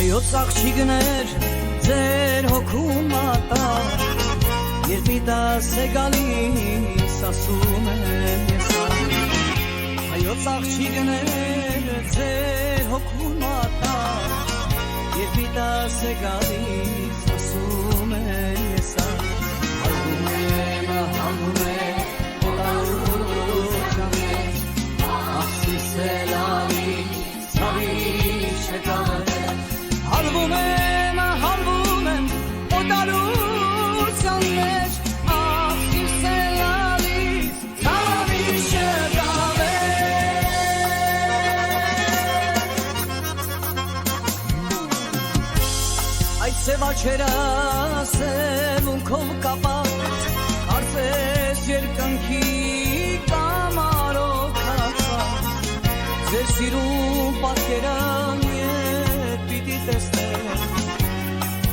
Հայոց աղջիկներ ձեր հոգում մատար Երբ մի դաս է գալիս ասում եմ ես Հայոց աղջիկներ ձեր հոգում մատար Երբ մի դաս է գալիս ասում եմ ես Հալվում եմ օտարության մեջ Աղսիս է լալիս սավիշ է կավեր Հալվում եմ օտարության մեջ Աղսիս է լալիս սավիշ է Այդ սևաչերը սևունքով կապած Կարծես երկնքի կամարով կապած Ձեր սիրուն պատկերը երբ պիտի տեսնեմ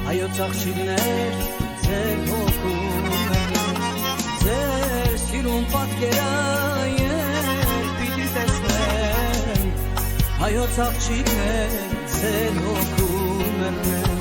Հայոց աղջիկներ ձեր հոգում եմ Ձեր սիրուն պատկերը երբ պիտի տեսնեմ Հայոց աղջիկներ ձեր հոգում եմ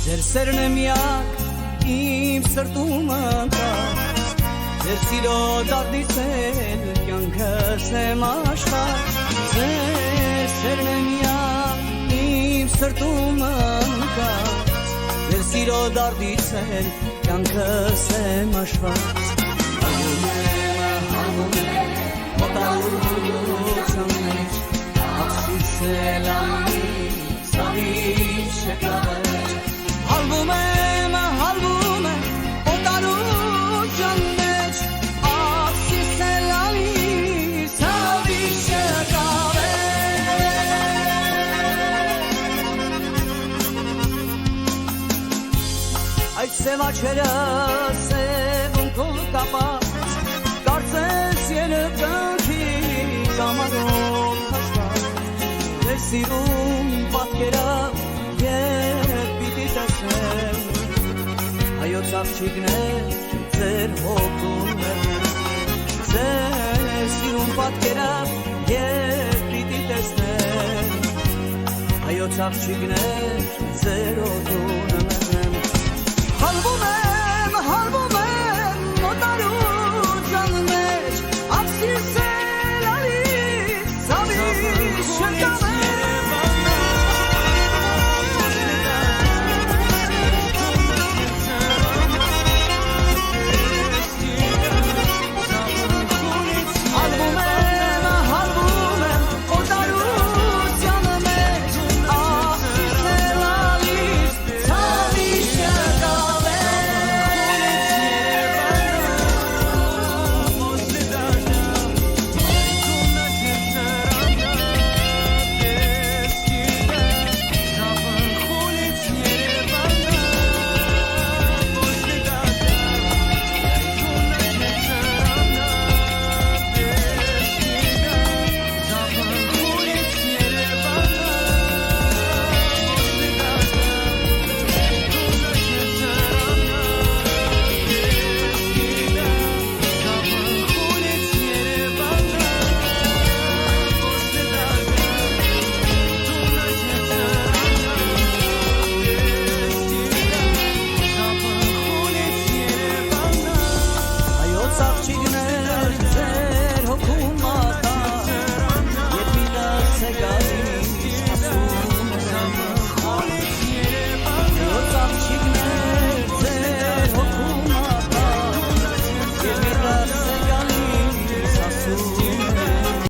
Ձեր սերն է միակ իմ սրտում ընկած Ձեր սիրո դարդից էլ կյանքս եմ աշխած Ձեր սերն է միակ իմ սրտում ընկած Ձեր սիրո դարդից էլ կյանքս եմ աշխված Հալվում եմ օտարության մեջ Աղսիս է լալիս սավիշ է կավեր Հալվում եմ օտարության մեջ Աղսիս է լալիս սավիշ է կավեր Այդ սևաչերը սևունքով կապած Կարծես երկնքի կամարով հաշված Ձեր սիրուն պատկերը երբ պիտի տեսնեմ Հայոց աղջիկներ ձեր հոգում եմ Ձեր սիրուն պատկերը երբ պիտի տեսնեմ Հայոց աղջիկներ ձեր հոգում